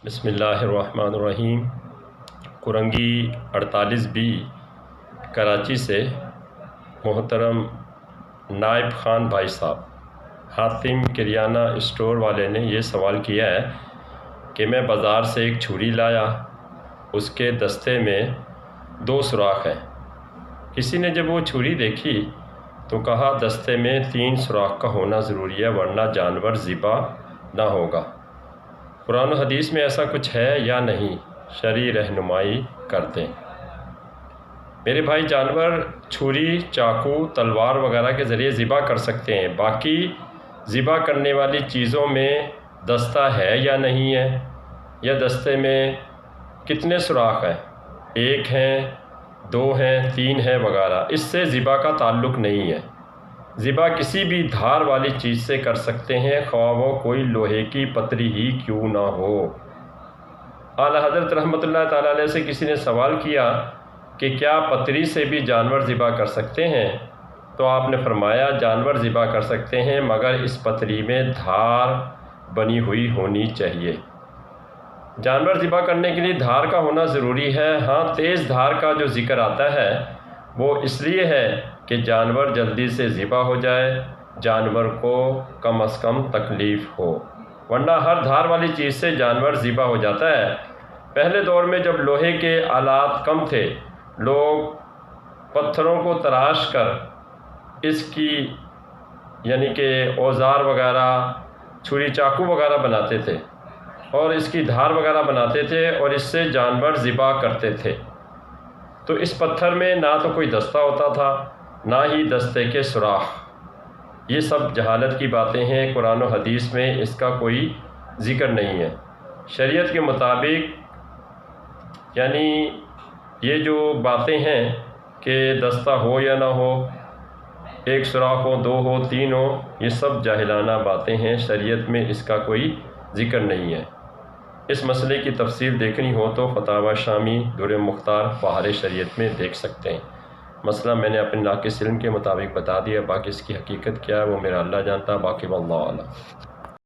بسم اللہ الرحمن الرحیم۔ کرنگی 48 بی کراچی سے محترم نائب خان بھائی صاحب حاتم کریانہ اسٹور والے نے یہ سوال کیا ہے کہ میں بازار سے ایک چھری لایا، اس کے دستے میں 2 سوراخ ہیں۔ کسی نے جب وہ چھری دیکھی تو کہا دستے میں 3 سوراخ کا ہونا ضروری ہے ورنہ جانور ذبح نہ ہوگا۔ قرآن و حدیث میں ایسا کچھ ہے یا نہیں؟ شرعی رہنمائی کر دیں۔ میرے بھائی، جانور چھری، چاقو، تلوار وغیرہ کے ذریعے ذبح کر سکتے ہیں۔ باقی ذبح کرنے والی چیزوں میں دستہ ہے یا نہیں ہے، یا دستے میں کتنے سوراخ ہیں، 1 ہیں، 2 ہیں، 3 ہیں وغیرہ، اس سے ذبح کا تعلق نہیں ہے۔ ذبح کسی بھی دھار والی چیز سے کر سکتے ہیں، خواہ وہ کوئی لوہے کی پتری ہی کیوں نہ ہو۔ اعلیٰ حضرت رحمۃ اللہ تعالیٰ علیہ سے کسی نے سوال کیا کہ کیا پتری سے بھی جانور ذبح کر سکتے ہیں؟ تو آپ نے فرمایا جانور ذبح کر سکتے ہیں مگر اس پتری میں دھار بنی ہوئی ہونی چاہیے۔ جانور ذبح کرنے کے لیے دھار کا ہونا ضروری ہے۔ ہاں، تیز دھار کا جو ذکر آتا ہے وہ اس لیے ہے کہ جانور جلدی سے ذبح ہو جائے، جانور کو کم از کم تکلیف ہو، ورنہ ہر دھار والی چیز سے جانور ذبح ہو جاتا ہے۔ پہلے دور میں جب لوہے کے آلات کم تھے، لوگ پتھروں کو تراش کر اس کی یعنی کہ اوزار وغیرہ، چھری چاقو وغیرہ بناتے تھے اور اس کی دھار وغیرہ بناتے تھے اور اس سے جانور ذبح کرتے تھے۔ تو اس پتھر میں نہ تو کوئی دستہ ہوتا تھا، نہ ہی دستے کے سوراخ۔ یہ سب جہالت کی باتیں ہیں، قرآن و حدیث میں اس کا کوئی ذکر نہیں ہے۔ شریعت کے مطابق یعنی یہ جو باتیں ہیں کہ دستہ ہو یا نہ ہو، 1 سوراخ ہو، 2 ہو، 3 ہو، یہ سب جاہلانہ باتیں ہیں، شریعت میں اس کا کوئی ذکر نہیں ہے۔ اس مسئلے کی تفصیل دیکھنی ہو تو فتاوی شامی در مختار بہار شریعت میں دیکھ سکتے ہیں۔ مسئلہ میں نے اپنے ناقص علم کے مطابق بتا دیا، باقی اس کی حقیقت کیا ہے وہ میرا اللہ جانتا، باقی واللہ اعلم۔